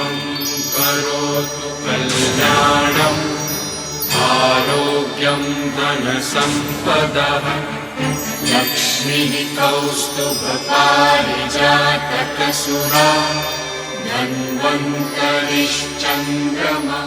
सर्वं करोतु कल्याणम् आरोग्यं धनसम्पदः लक्ष्मीः कौस्तुभपारिजातकसुरा धन्वन्तरिश्चन्द्रमा।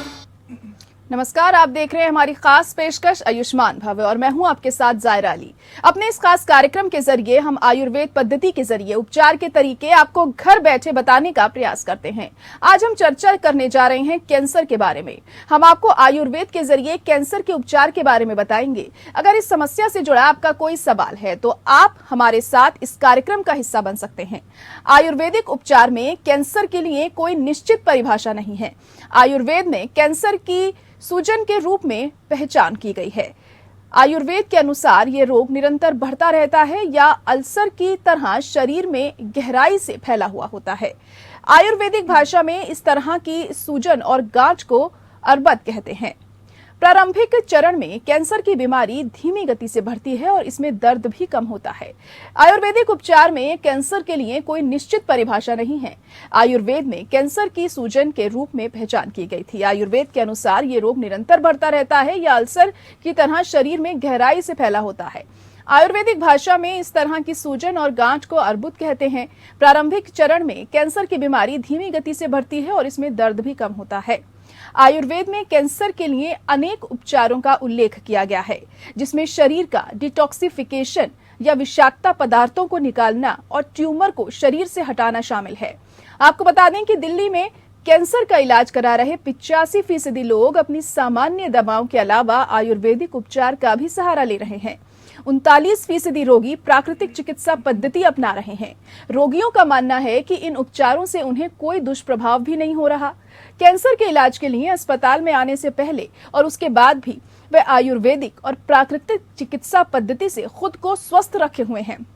नमस्कार, आप देख रहे हैं हमारी खास पेशकश आयुष्मान भव और मैं हूं आपके साथ जायरा अली। अपने इस खास कार्यक्रम के जरिए हम आयुर्वेद पद्धति के जरिए उपचार के तरीके आपको घर बैठे बताने का प्रयास करते हैं। आज हम चर्चा करने जा रहे हैं कैंसर के बारे में। हम आपको आयुर्वेद के जरिए कैंसर के उपचार के बारे में बताएंगे। अगर इस समस्या से जुड़ा आपका कोई सवाल है तो आप हमारे साथ इस कार्यक्रम का हिस्सा बन सकते हैं। आयुर्वेदिक उपचार में कैंसर के लिए कोई निश्चित परिभाषा नहीं है। आयुर्वेद में कैंसर की सूजन के रूप में पहचान की गई है। आयुर्वेद के अनुसार ये रोग निरंतर बढ़ता रहता है या अल्सर की तरह शरीर में गहराई से फैला हुआ होता है। आयुर्वेदिक भाषा में इस तरह की सूजन और गांठ को अर्बुद कहते हैं। प्रारंभिक चरण में कैंसर की बीमारी धीमी गति से बढ़ती है और इसमें दर्द भी कम होता है। आयुर्वेदिक उपचार में कैंसर के लिए कोई निश्चित परिभाषा नहीं है। आयुर्वेद में कैंसर की सूजन के रूप में पहचान की गई थी। आयुर्वेद के अनुसार ये रोग निरंतर बढ़ता रहता है या अल्सर की तरह शरीर में गहराई से फैला होता है। आयुर्वेदिक भाषा में इस तरह की सूजन और गांठ को अर्बुद कहते हैं। प्रारंभिक चरण में कैंसर की बीमारी धीमी गति से बढ़ती है और इसमें दर्द भी कम होता है। आयुर्वेद में कैंसर के लिए अनेक उपचारों का उल्लेख किया गया है, जिसमें शरीर का डिटॉक्सिफिकेशन या विषाक्ता पदार्थों को निकालना और ट्यूमर को शरीर से हटाना शामिल है। आपको बता दें कि दिल्ली में कैंसर का इलाज करा रहे 85% लोग अपनी सामान्य दवाओं के अलावा आयुर्वेदिक उपचार का भी सहारा ले रहे हैं। 39% रोगी प्राकृतिक चिकित्सा पद्धति अपना रहे हैं। रोगियों का मानना है कि इन उपचारों से उन्हें कोई दुष्प्रभाव भी नहीं हो रहा। कैंसर के इलाज के लिए अस्पताल में आने से पहले और उसके बाद भी वे आयुर्वेदिक और प्राकृतिक चिकित्सा पद्धति से खुद को स्वस्थ रखे हुए हैं।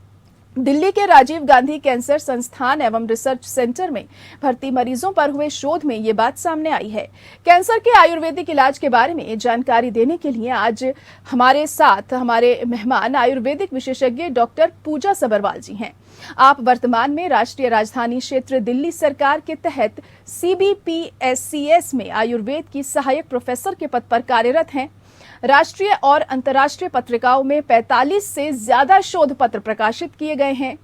दिल्ली के राजीव गांधी कैंसर संस्थान एवं रिसर्च सेंटर में भर्ती मरीजों पर हुए शोध में ये बात सामने आई है। कैंसर के आयुर्वेदिक इलाज के बारे में जानकारी देने के लिए आज हमारे साथ हमारे मेहमान आयुर्वेदिक विशेषज्ञ डॉक्टर पूजा सबरवाल जी हैं। आप वर्तमान में राष्ट्रीय राजधानी क्षेत्र दिल्ली सरकार के तहत CBPSCS में आयुर्वेद की सहायक प्रोफेसर के पद पर कार्यरत हैं। राष्ट्रीय और अंतर्राष्ट्रीय पत्रिकाओं में 45 से ज्यादा शोध पत्र प्रकाशित किए गए हैं।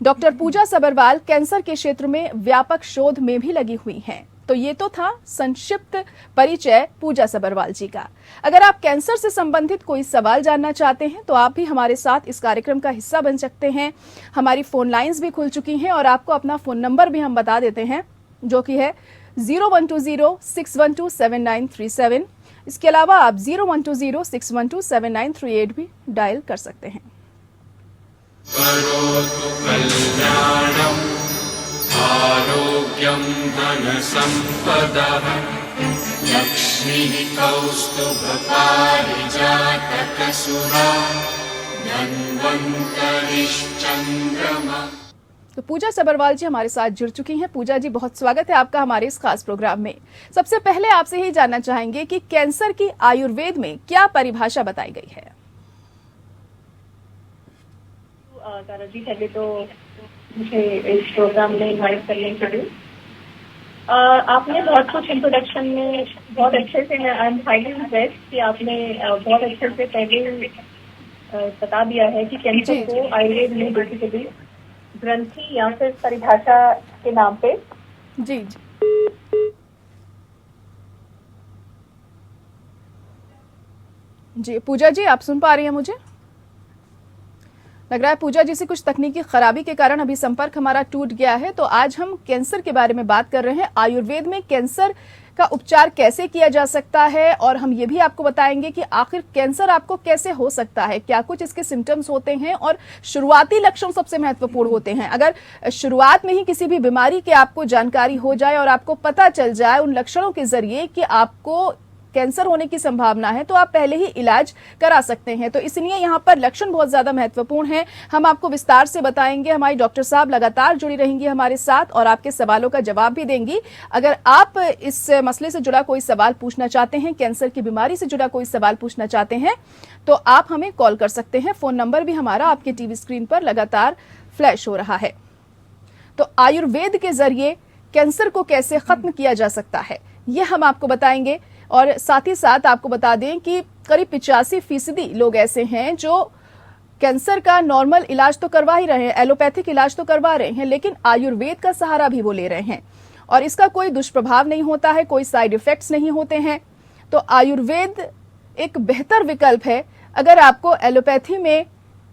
डॉक्टर पूजा सबरवाल कैंसर के क्षेत्र में व्यापक शोध में भी लगी हुई हैं। तो ये तो था संक्षिप्त परिचय पूजा सबरवाल जी का। अगर आप कैंसर से संबंधित कोई सवाल जानना चाहते हैं तो आप भी हमारे साथ इस कार्यक्रम का हिस्सा बन सकते हैं। हमारी फोन लाइंस भी खुल चुकी हैं और आपको अपना फोन नंबर भी हम बता देते हैं, जो कि है 0120-612-7937। इसके अलावा आप 0120-612-7938 भी डायल कर सकते हैं। करोतु कल्याणम् आरोग्यं धनसम्पदः लक्ष्मीः कौस्तुभपारिजातकसुरा धन्वन्तरिश्चन्द्रमा। तो पूजा सबरवाल जी हमारे साथ जुड़ चुकी हैं। पूजा जी, बहुत स्वागत है आपका हमारे इस खास प्रोग्राम में। सबसे पहले आपसे ही जानना चाहेंगे कि कैंसर की आयुर्वेद में क्या परिभाषा बताई गई है? तारा जी, पहले तो मुझे इस प्रोग्राम में इन्वाइट करने के लिए आपने बहुत कुछ इंट्रोडक्शन में बहुत अच्छे से, आई एम फाइंडिंग इम्प्रेस्ड कि आपने बहुत अच्छे से पहले बता दिया है कि कैंसर को आयुर्वेद में बेसिकली ग्रंथि या फिर परिभाषा के नाम पे जी पूजा जी, आप सुन पा रही हैं? मुझे लग रहा है पूजा जी से कुछ तकनीकी खराबी के कारण अभी संपर्क हमारा टूट गया है। तो आज हम कैंसर के बारे में बात कर रहे हैं। आयुर्वेद में कैंसर का उपचार कैसे किया जा सकता है और हम ये भी आपको बताएंगे कि आखिर कैंसर आपको कैसे हो सकता है, क्या कुछ इसके सिम्टम्स होते हैं और शुरुआती लक्षण सबसे महत्वपूर्ण होते हैं। अगर शुरुआत में ही किसी भी बीमारी की आपको जानकारी हो जाए और आपको पता चल जाए उन लक्षणों के जरिए कि आपको कैंसर होने की संभावना है, तो आप पहले ही इलाज करा सकते हैं। तो इसलिए यहाँ पर लक्षण बहुत ज्यादा महत्वपूर्ण हैं। हम आपको विस्तार से बताएंगे। हमारी डॉक्टर साहब लगातार जुड़ी रहेंगी हमारे साथ और आपके सवालों का जवाब भी देंगी। अगर आप इस मसले से जुड़ा कोई सवाल पूछना चाहते हैं, कैंसर की बीमारी से जुड़ा कोई सवाल पूछना चाहते हैं, तो आप हमें कॉल कर सकते हैं। फोन नंबर भी हमारा आपके टीवी स्क्रीन पर लगातार फ्लैश हो रहा है। तो आयुर्वेद के जरिए कैंसर को कैसे खत्म किया जा सकता है, ये हम आपको बताएंगे। और साथ ही साथ आपको बता दें कि करीब 85% लोग ऐसे हैं जो कैंसर का नॉर्मल इलाज तो करवा ही रहे हैं, एलोपैथिक इलाज तो करवा रहे हैं, लेकिन आयुर्वेद का सहारा भी वो ले रहे हैं और इसका कोई दुष्प्रभाव नहीं होता है, कोई साइड इफेक्ट्स नहीं होते हैं। तो आयुर्वेद एक बेहतर विकल्प है अगर आपको एलोपैथी में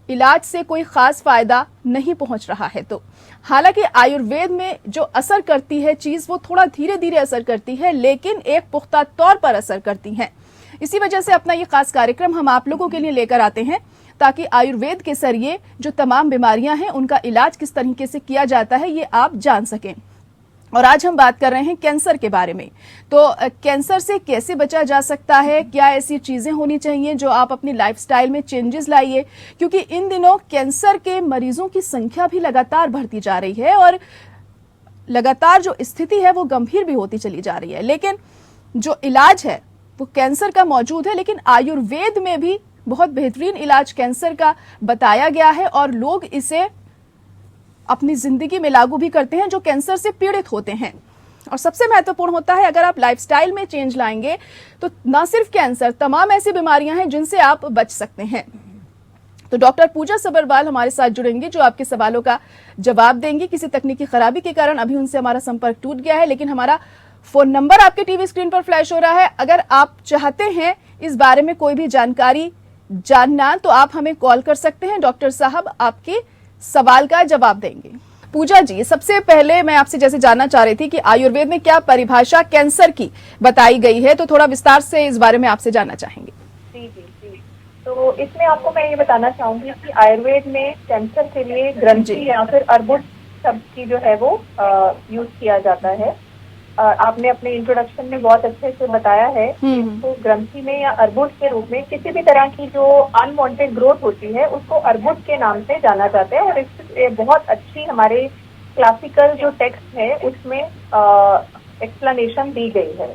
इलाज से कोई खास फायदा नहीं पहुंच रहा है तो। हालांकि आयुर्वेद में जो असर करती है चीज वो थोड़ा धीरे धीरे असर करती है, लेकिन एक पुख्ता तौर पर असर करती है। इसी वजह से अपना ये खास कार्यक्रम हम आप लोगों के लिए लेकर आते हैं ताकि आयुर्वेद के जरिए जो तमाम बीमारियां हैं उनका इलाज किस तरीके से किया जाता है ये आप जान सकें। और आज हम बात कर रहे हैं कैंसर के बारे में। तो कैंसर से कैसे बचा जा सकता है, क्या ऐसी चीजें होनी चाहिए जो आप अपनी लाइफस्टाइल में चेंजेस लाइए, क्योंकि इन दिनों कैंसर के मरीजों की संख्या भी लगातार बढ़ती जा रही है और लगातार जो स्थिति है वो गंभीर भी होती चली जा रही है। लेकिन जो इलाज है वो कैंसर का मौजूद है, लेकिन आयुर्वेद में भी बहुत बेहतरीन इलाज कैंसर का बताया गया है और लोग इसे अपनी जिंदगी में लागू भी करते हैं जो कैंसर से पीड़ित होते हैं। और सबसे महत्वपूर्ण होता है अगर आप लाइफस्टाइल में चेंज लाएंगे तो न सिर्फ कैंसर, तमाम ऐसी बीमारियां हैं जिनसे आप बच सकते हैं। तो डॉक्टर पूजा सब्रवाल हमारे साथ जुड़ेंगे जो आपके सवालों का जवाब देंगी। किसी तकनीकी खराबी के कारण अभी उनसे हमारा संपर्क टूट गया है, लेकिन हमारा फोन नंबर आपके टीवी स्क्रीन पर फ्लैश हो रहा है। अगर आप चाहते हैं इस बारे में कोई भी जानकारी जानना तो आप हमें कॉल कर सकते हैं, डॉक्टर साहब आपके सवाल का जवाब देंगे। पूजा जी, सबसे पहले मैं आपसे जैसे जानना चाह रही थी कि आयुर्वेद में क्या परिभाषा कैंसर की बताई गई है, तो थोड़ा विस्तार से इस बारे में आपसे जानना चाहेंगे। जी जी जी। तो इसमें आपको मैं ये बताना चाहूंगी कि आयुर्वेद में कैंसर के लिए ग्रंथि या फिर अर्बुद शब्द की जो है वो यूज किया जाता है। आपने अपने इंट्रोडक्शन में बहुत अच्छे से बताया है कि इसको ग्रंथि में या अर्बुद के रूप में किसी भी तरह की जो अनवांटेड ग्रोथ होती है उसको अर्बुद के नाम से जाना जाता है। और इससे बहुत अच्छी हमारे क्लासिकल जो टेक्स्ट है उसमें एक्सप्लेनेशन दी गई है।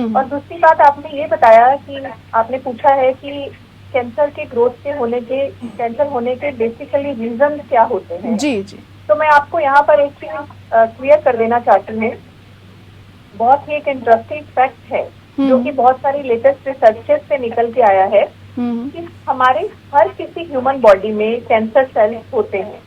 और दूसरी बात आपने ये बताया कि आपने पूछा है कि कैंसर के ग्रोथ के होने के, कैंसर होने के बेसिकली रीजन क्या होते हैं। जी जी। तो मैं आपको यहाँ पर एक चीज क्लियर कर देना चाहती हूँ। बहुत ही एक इंटरेस्टिंग फैक्ट है जो कि बहुत सारी लेटेस्ट रिसर्चेस से निकल के आया है कि हमारे हर किसी ह्यूमन बॉडी में कैंसर सेल्स होते हैं।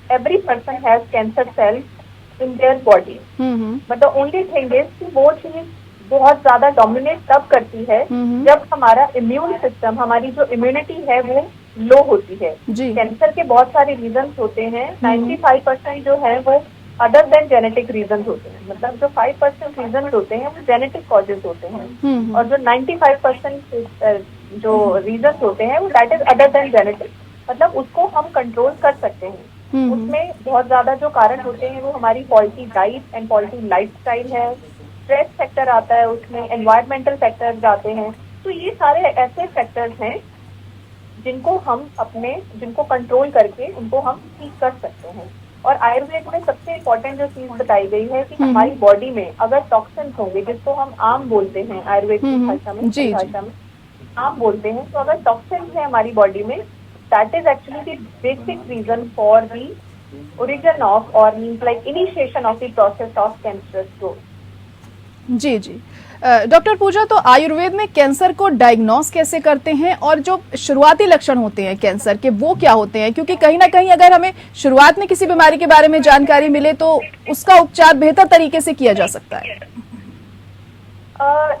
Every person has cancer cells in their body, but the only thing is कि वो चीज बहुत ज्यादा डोमिनेट तब करती है जब हमारा इम्यून सिस्टम, हमारी जो इम्यूनिटी है वो लो होती है। कैंसर के बहुत सारे रीजन होते हैं। 95% जो है वो अदर देन जेनेटिक रीजन होते हैं, मतलब जो 5% रीजन होते हैं वो जेनेटिक कॉजेज होते हैं और जो 95% जो रीजन होते हैं वो that is other than genetic, मतलब उसको हम कंट्रोल कर सकते हैं। उसमें बहुत ज्यादा जो कारण होते हैं वो हमारी faulty diet and faulty lifestyle है, स्ट्रेस फैक्टर आता है उसमें, एनवायरमेंटल फैक्टर्स आते हैं। तो ये सारे ऐसे फैक्टर्स हैं जिनको कंट्रोल करके उनको हम ठीक कर सकते हैं। और आयुर्वेद में सबसे इम्पोर्टेंट जो चीज बताई गई है कि हमारी बॉडी में अगर टॉक्सिन्स होंगे, जिसको हम आम बोलते हैं आयुर्वेद की भाषा में आम बोलते हैं, तो अगर टॉक्सिन्स है हमारी बॉडी में, that is actually the basic reason for the origin of और means like initiation of the process of cancerous growth. जी जी। डॉक्टर पूजा, तो आयुर्वेद में कैंसर को डायग्नोस कैसे करते हैं और जो शुरुआती लक्षण होते हैं कैंसर के वो क्या होते हैं, क्योंकि कहीं ना कहीं अगर हमें शुरुआत में किसी बीमारी के बारे में जानकारी मिले तो उसका उपचार बेहतर तरीके से किया जा सकता है।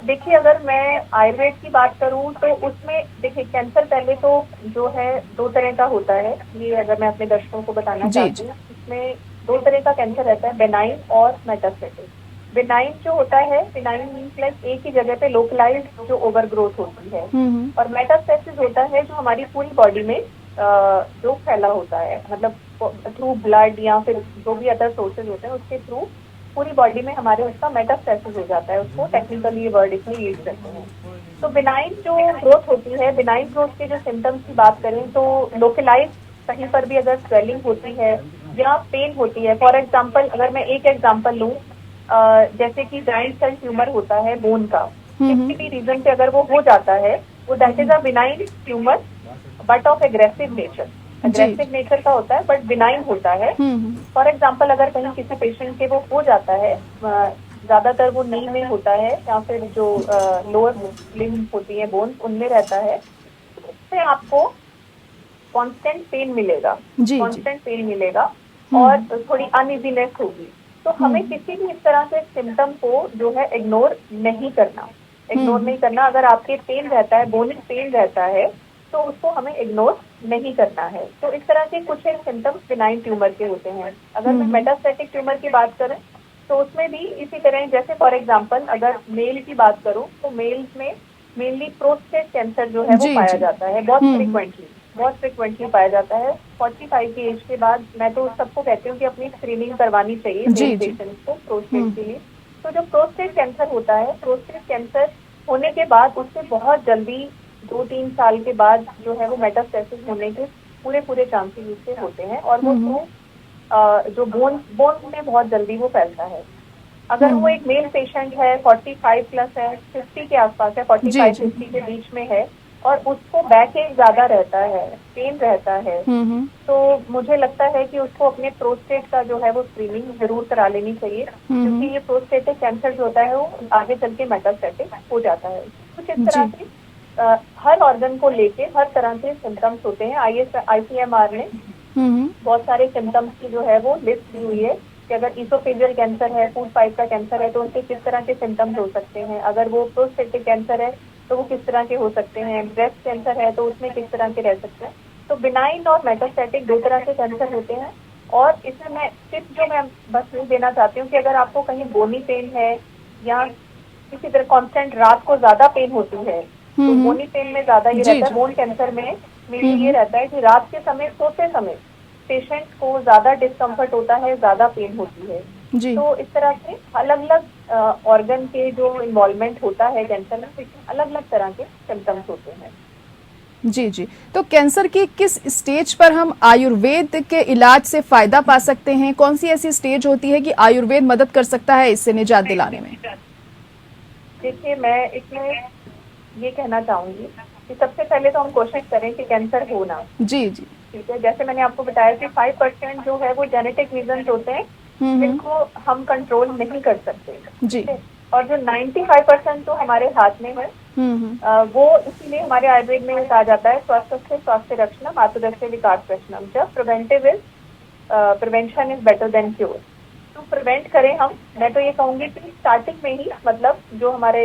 देखिए, अगर मैं आयुर्वेद की बात करूं तो उसमें देखिए कैंसर पहले तो जो है 2 तरह का होता है। ये अगर मैं अपने दर्शकों को बताना चाहती हूँ, इसमें 2 तरह का कैंसर रहता है, बेनाइन और मेटास्टेटिक। बेनाइन जो होता है, बेनाइन मीन्स लाइक एक ही जगह पे लोकलाइज्ड जो ओवर ग्रोथ होती है, और मेटास्टेसिस होता है जो हमारी पूरी बॉडी में जो फैला होता है, मतलब थ्रू ब्लड या फिर जो भी अदर सोर्सेज होते हैं उसके थ्रू पूरी बॉडी में हमारे उसका मेटास्टेसिस हो जाता है। उसको टेक्निकली ये वर्ड इसमें यूज करते हैं। तो बेनाइन जो ग्रोथ होती है, बेनाइन ग्रोथ के जो सिम्टम्स की बात करें तो लोकलाइज कहीं पर भी अगर स्वेलिंग होती है या पेन होती है, फॉर एग्जाम्पल अगर मैं एक एग्जाम्पल लूँ, जैसे कि जॉइंट सेल ट्यूमर होता है बोन का, किसी भी रीजन से अगर वो हो जाता है, वो that is a benign tumour but of aggressive nature. Aggressive nature का होता है बट बिनाइन होता है। फॉर एग्जाम्पल अगर कहीं किसी पेशेंट के वो हो जाता है, ज्यादातर वो नी में होता है या फिर जो लोअर लिम्ब होती है बोन उनमें रहता है, उससे आपको कांस्टेंट पेन मिलेगा, कांस्टेंट पेन मिलेगा और थोड़ी अनइजीनेस होगी। तो हमें किसी भी इस तरह के सिम्टम को जो है इग्नोर नहीं करना, इग्नोर नहीं करना। अगर आपके पेन रहता है, बोनिक पेन रहता है, तो उसको हमें इग्नोर नहीं करना है। तो इस तरह के कुछ एक सिम्टम्स बिनाइन ट्यूमर के होते हैं। अगर मैं मेटास्टेटिक ट्यूमर की बात करें तो उसमें भी इसी तरह, जैसे फॉर एग्जांपल अगर मेल की बात करूं तो मेल्स में मेनली प्रोस्टेट कैंसर जो है वो पाया जाता है, बहुत फ्रिक्वेंटली पाया जाता है। 45 की एज के बाद मैं तो सबको कहती हूँ कि अपनी स्क्रीनिंग करवानी चाहिए मेल पेशेंट्स को प्रोस्टेट के लिए। तो जो प्रोस्टेट कैंसर होता है, प्रोस्टेट कैंसर होने के बाद उससे बहुत जल्दी 2-3 साल के बाद जो है वो मेटास्टेसिस होने के पूरे चांसेस उससे होते हैं और वो जो बोन में बहुत जल्दी वो फैलता है। अगर वो एक मेल पेशेंट है, 45 प्लस है, 50 के आसपास है, 45-50 के बीच में है और उसको बैक एक ज्यादा रहता है, पेन रहता है, तो मुझे लगता है कि उसको अपने प्रोस्टेट का जो है वो स्क्रीनिंग जरूर करा लेनी चाहिए, क्योंकि ये प्रोस्टेटिक कैंसर जो होता है वो आगे चल के मेटास्टेटिक हो जाता है। कुछ इस तरह से हर ऑर्गन को लेके हर तरह के सिम्टम्स होते हैं। ICMR ने बहुत सारे सिम्टम्स की जो है वो लिस्ट दी हुई है कि अगर इसोफेजियल कैंसर है, फूड पाइप का कैंसर है तो उनके किस तरह के सिम्टम्स हो सकते हैं, अगर वो प्रोस्टेटिक कैंसर है तो वो किस तरह के हो सकते हैं, ब्रेस्ट कैंसर है तो उसमें किस तरह के रह सकते हैं। तो बिनाइन और मेटास्टेटिक 2 तरह के कैंसर होते हैं। और इसमें मैं टिप जो मैं बस ये देना चाहती हूँ कि अगर आपको कहीं बोनी पेन है या किसी तरह कॉन्स्टेंट रात को ज्यादा पेन होती है, तो बोनी पेन में ज्यादा ये रहता है, बोन कैंसर में मेनली ये रहता है कि रात के समय सोते समय पेशेंट को ज्यादा डिस्कम्फर्ट होता है, ज्यादा पेन होती है। तो इस तरह से अलग अलग ऑर्गन के जो इन्वॉल्वमेंट होता है कैंसर में, अलग अलग तरह के सिम्टम्स होते हैं। जी। तो कैंसर की किस स्टेज पर हम आयुर्वेद के इलाज से फायदा पा सकते हैं? कौन सी ऐसी स्टेज होती है कि आयुर्वेद मदद कर सकता है इससे निजात दिलाने में? देखिए, मैं इसमें ये कहना चाहूंगी कि सबसे पहले तो हम कोशिश करें कि कैंसर हो ना। जी। ठीक है, जैसे मैंने आपको बताया कि 5% जो है वो जेनेटिक रीजन होते हैं जिनको हम कंट्रोल नहीं कर सकते। जी। और जो 95% तो हमारे हाथ में है, वो इसीलिए हमारे आयुर्वेद में कहा जाता है स्वास्थ्य रक्षणम आतुरस्य विकार प्रश्नम, जब prevention is better than cure. तो प्रिवेंट करें हम। मैं तो ये कहूंगी कि स्टार्टिंग में ही, मतलब जो हमारे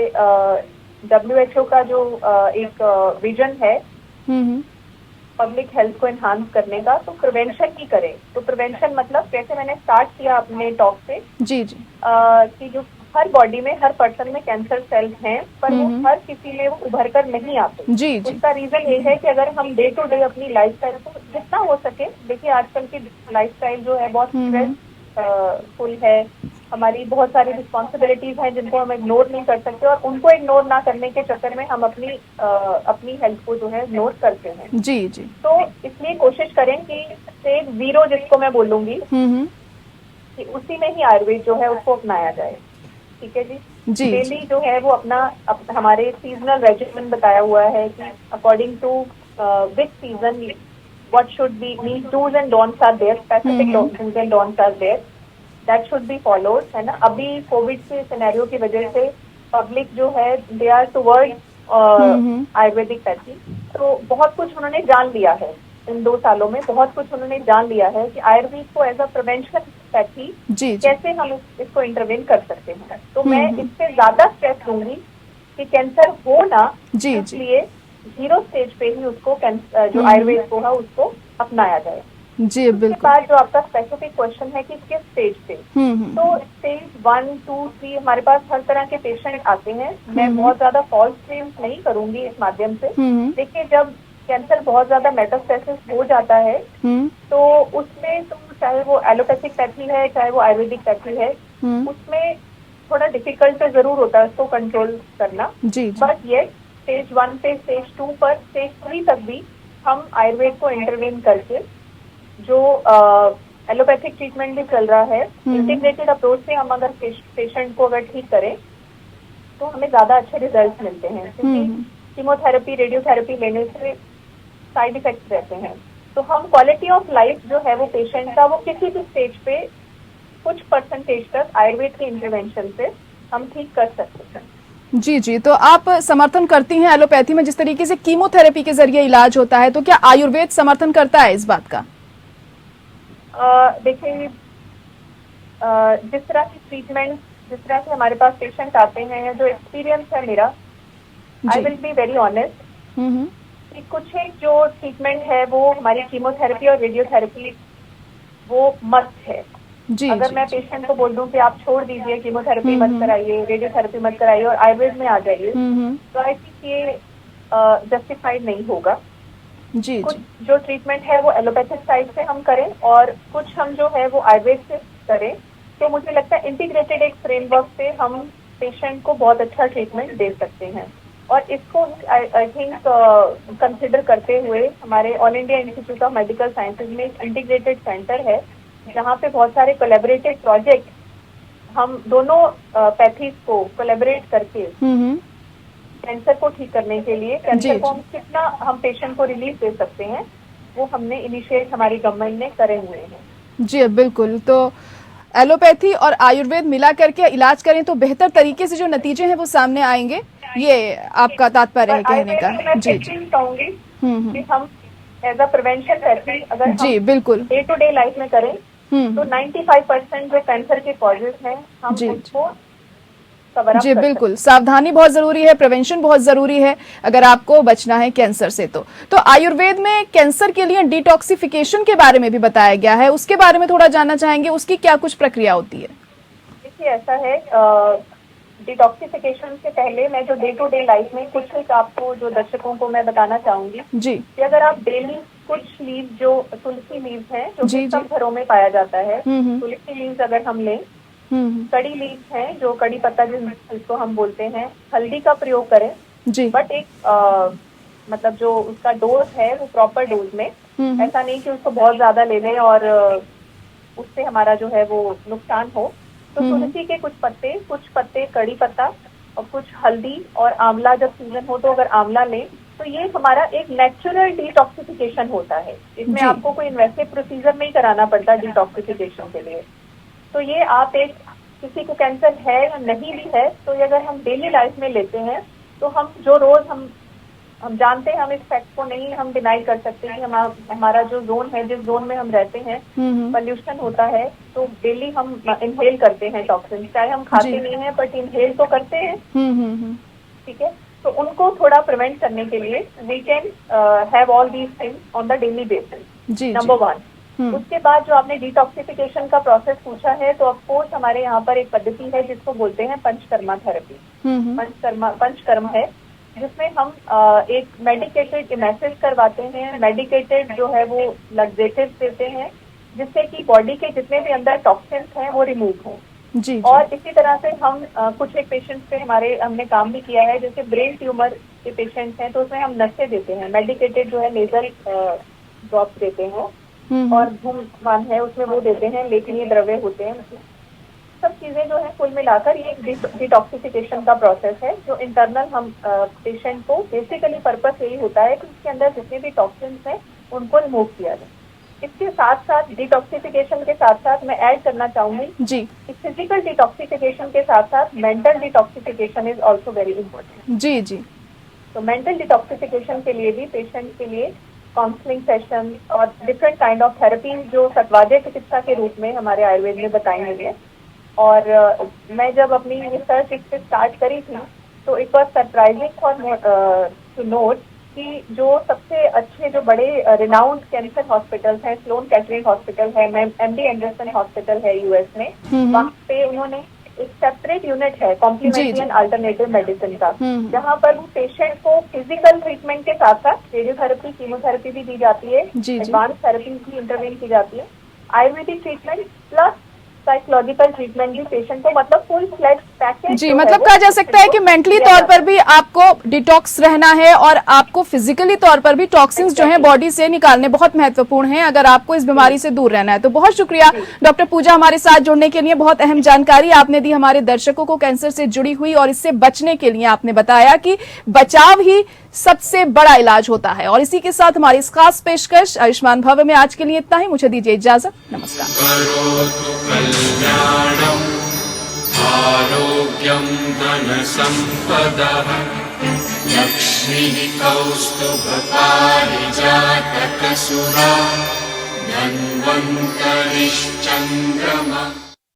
WHO का जो एक विजन है पब्लिक हेल्थ को एनहांस करने का, तो प्रिवेंशन ही करें। तो प्रिवेंशन मतलब जैसे मैंने स्टार्ट किया अपने टॉक से कि जो हर बॉडी में, हर पर्सन में कैंसर सेल्स हैं, पर वो हर किसी में वो उभर कर नहीं आते। उसका रीजन ये है कि अगर हम डे टू डे अपनी लाइफस्टाइल को जितना हो सके, देखिए आजकल की लाइफस्टाइल जो है बहुत स्ट्रेसफुल है, हमारी बहुत सारी रिस्पॉन्सिबिलिटीज हैं जिनको हम इग्नोर नहीं कर सकते, और उनको इग्नोर ना करने के चक्कर में हम अपनी हेल्थ को जो है इग्नोर करते हैं। जी। तो इसलिए कोशिश करें कि स्टेज 0 जिसको मैं बोलूंगी कि उसी में ही आयुर्वेद जो है उसको अपनाया जाए। ठीक है जी। डेली जो है वो हमारे सीजनल रेजिमेंट बताया हुआ है कि according to which season what should be mean dos and don'ts are there, specific dos and don'ts are there, that should be followed, है ना। अभी कोविड के सिनेरियो की वजह से पब्लिक जो है they are toward Ayurvedic pathy, तो बहुत कुछ उन्होंने जान लिया है इन 2 सालों में, बहुत कुछ उन्होंने जान लिया है कि आयुर्वेद को एज अ प्रिवेंशन पैथी कैसे हम इसको इंटरवेन कर सकते हैं। तो मैं इससे ज्यादा स्ट्रेस दूंगी कि कैंसर हो ना, इसलिए 0 स्टेज पे ही उसको जो आयुर्वेद को है उसको अपनाया जाए। जी बिल्कुल। उसके बाद जो आपका स्पेसिफिक क्वेश्चन है कि किस स्टेज पे, तो स्टेज 1, 2, 3 हमारे पास हर तरह के पेशेंट आते हैं। मैं बहुत ज्यादा फॉल्स क्लेम्स नहीं करूंगी इस माध्यम से। देखिए, जब कैंसर बहुत ज्यादा मेटास्टेसिस हो जाता है तो उसमें, तो चाहे वो एलोपैथिक पैथी है चाहे वो आयुर्वेदिक पैथी है, उसमें थोड़ा डिफिकल्ट तो जरूर होता है उसको कंट्रोल करना। बट ये स्टेज 1 से स्टेज 2 पर स्टेज 3 तक भी हम आयुर्वेद को इंटरवेन करके, जो एलोपैथिक ट्रीटमेंट भी चल रहा है, इंटीग्रेटेड अप्रोच से हम अगर पेशेंट को अगर ठीक करें तो हमें ज्यादा अच्छे रिजल्ट मिलते हैं। क्योंकि कीमोथेरेपी, रेडियोथेरेपी लेने से साइड इफेक्ट्स रहते हैं, तो हम क्वालिटी ऑफ लाइफ जो है वो पेशेंट का वो किसी भी स्टेज पे कुछ परसेंटेज तक आयुर्वेद के इंटरवेंशन से हम ठीक कर सकते हैं। जी जी, तो आप समर्थन करती हैं एलोपैथी में जिस तरीके से कीमोथेरेपी के जरिए इलाज होता है, तो क्या आयुर्वेद समर्थन करता है इस बात का? देखिए, जिस तरह की ट्रीटमेंट, जिस तरह से हमारे पास पेशेंट आते हैं, जो एक्सपीरियंस है मेरा, I will be very honest कि कुछ एक जो ट्रीटमेंट है वो हमारी कीमोथेरेपी और रेडियोथेरेपी वो मस्ट है। जी, अगर जी, मैं जी। पेशेंट को बोल दूं कि आप छोड़ दीजिए, कीमोथेरेपी मत कराइए, रेडियोथेरेपी मत कराइए और आयुर्वेद में आ जाइए, तो आई थिंक ये जस्टिफाइड नहीं होगा। जी कुछ जी। जो ट्रीटमेंट है वो एलोपैथिक साइड से हम करें और कुछ हम जो है वो आयुर्वेद से करें, तो मुझे लगता है इंटीग्रेटेड एक फ्रेमवर्क से हम पेशेंट को बहुत अच्छा ट्रीटमेंट दे सकते हैं। और इसको आई थिंक कंसिडर करते हुए हमारे all India institute of medical sciences में एक इंटीग्रेटेड सेंटर है जहाँ पे बहुत सारे कोलैबोरेटिव प्रोजेक्ट हम दोनों पैथीज को कोलैबोरेट करके कैंसर को ठीक करने के लिए, कैंसर को हम कितना हम पेशेंट को रिलीफ दे सकते हैं, वो हमने इनिशिएट हमारी गवर्नमेंट ने करे हुए हैं। जी बिल्कुल, तो एलोपैथी और आयुर्वेद मिला करके इलाज करें तो बेहतर तरीके से जो नतीजे हैं वो सामने आएंगे, ये आपका तात्पर्य है कहने का? जी जी। कहूंगी कि हम एज अ प्रिवेंशन थेरेपी अगर जी बिल्कुल डे टू डे लाइफ में करें तो 95% जो कैंसर के कॉजेज हैं हम उसको कवर अप जी कर बिल्कुल, सावधानी बहुत जरूरी है, प्रिवेंशन बहुत जरूरी है अगर आपको बचना है कैंसर से। तो आयुर्वेद में कैंसर के लिए डिटॉक्सिफिकेशन के बारे में भी बताया गया है, उसके बारे में थोड़ा जानना चाहेंगे, उसकी क्या कुछ प्रक्रिया होती है? देखिए, ऐसा है, डिटॉक्सिफिकेशन से पहले मैं जो डे टू डे लाइफ में कुछ एक आपको जो दर्शकों को मैं बताना चाहूंगी जी कि अगर आप डेली कुछ लीव जो तुलसी लीव्स हैं जो जी, कि सब घरों में पाया जाता है, हम्म। तुलसी लीव्स अगर हम लें, कड़ी लीव्स हैं जो कड़ी पत्ता जिसको हम बोलते हैं, हल्दी का प्रयोग करें जी। बट एक मतलब जो उसका डोज है वो प्रॉपर डोज में, ऐसा नहीं कि उसको बहुत ज्यादा ले लें और उससे हमारा जो है वो नुकसान हो। तो तुलसी के कुछ पत्ते कड़ी पत्ता और कुछ हल्दी और आंवला, जब सीजन हो तो अगर आंवला लें तो ये हमारा एक नेचुरल डिटॉक्सिफिकेशन होता है। इसमें आपको कोई इन्वेसिव प्रोसीजर नहीं कराना पड़ता डिटॉक्सिफिकेशन के लिए। तो ये आप एक किसी को कैंसर है या नहीं भी है तो ये अगर हम डेली लाइफ में लेते हैं तो हम जो रोज हम जानते हैं, हम इस फैक्ट को नहीं हम डिनाई कर सकते कि हमारा जो जोन है, जिस जोन में हम रहते हैं पोल्यूशन होता है, तो डेली हम इनहेल करते हैं टॉक्सिन, चाहे हम खाते नहीं हैं बट इनहेल तो करते हैं। ठीक है, तो उनको थोड़ा प्रिवेंट करने के लिए we can have all these things on the daily basis, number 1। उसके बाद जो आपने डिटॉक्सिफिकेशन का प्रोसेस पूछा है, तो ऑफकोर्स हमारे यहाँ पर एक पद्धति है जिसको बोलते हैं पंचकर्मा थेरेपी। पंचकर्म है जिसमें हम एक मेडिकेटेड इमेसिस करवाते हैं, मेडिकेटेड जो है वो लग्जेटिव देते हैं जिससे कि बॉडी के जितने भी अंदर टॉक्सिन्स हैं वो रिमूव हों। जी। और इसी तरह से हम कुछ एक पेशेंट्स पे हमने काम भी किया है, जैसे ब्रेन ट्यूमर के पेशेंट्स हैं तो उसमें हम नशे देते हैं, मेडिकेटेड जो है नेजल ड्रॉप्स देते हैं और धूम्रपान है उसमें वो देते हैं, लेकिन ये द्रव्य होते हैं। सब चीजें जो है कुल मिलाकर ये एक डिटॉक्सिफिकेशन का प्रोसेस है जो इंटरनल हम पेशेंट को बेसिकली पर्पस यही होता है कि उसके अंदर जितने भी टॉक्सिन्स हैं उनको रिमूव किया जाए। इसके साथ साथ डिटॉक्सिफिकेशन के साथ साथ मैं ऐड करना चाहूंगी जी, फिजिकल डिटॉक्सिफिकेशन के साथ साथ mental detoxification is also very important. जी जी। तो मेंटल डिटॉक्सिफिकेशन के लिए भी पेशेंट के लिए काउंसलिंग सेशन और डिफरेंट काइंड ऑफ थेरेपी जो सत्वाद्य चिकित्सा के रूप में हमारे आयुर्वेद में बताई हुई है। और मैं जब अपनी रिसर्च इस पे स्टार्ट करी थी तो it was surprising for to note कि जो सबसे अच्छे जो बड़े रिनाउंड कैंसर हॉस्पिटल्स हैं, स्लोन कैटरिंग हॉस्पिटल है, MD एंडरसन हॉस्पिटल है यूएस में, वहाँ पे उन्होंने एक सेपरेट यूनिट है कॉम्प्लीमेंट्री एंड अल्टरनेटिव मेडिसिन का, जहाँ पर वो पेशेंट को फिजिकल ट्रीटमेंट के साथ साथ रेडियोथेरेपी, कीमोथेरेपी भी दी जाती है, एडवांस थेरेपी भी इंटरवेन की जाती है, Ayurvedic treatment plus psychological treatment भी पेशेंट को, मतलब फुल फ्लैट पैकेज। जी, मतलब कहा जा सकता है कि मेंटली तौर पर भी आपको डिटॉक्स रहना है और आपको फिजिकली तौर पर भी टॉक्सिन्स जो हैं बॉडी से निकालने बहुत महत्वपूर्ण हैं अगर आपको इस बीमारी से दूर रहना है। तो बहुत शुक्रिया डॉक्टर पूजा हमारे साथ जुड़ने के लिए, बहुत अहम जानकारी आपने दी हमारे दर्शकों को कैंसर से जुड़ी हुई, और इससे बचने के लिए आपने बताया कि बचाव ही सबसे बड़ा इलाज होता है। और इसी के साथ हमारी इस खास पेशकश आयुष्मान भव्य में आज के लिए इतना ही। मुझे दीजिए इजाजत, नमस्कार। करोतु कल्याणम् आरोग्यं धनसम्पदः लक्ष्मीः कौस्तुभपारिजातकसुरा धन्वन्तरिश्चन्द्रमा।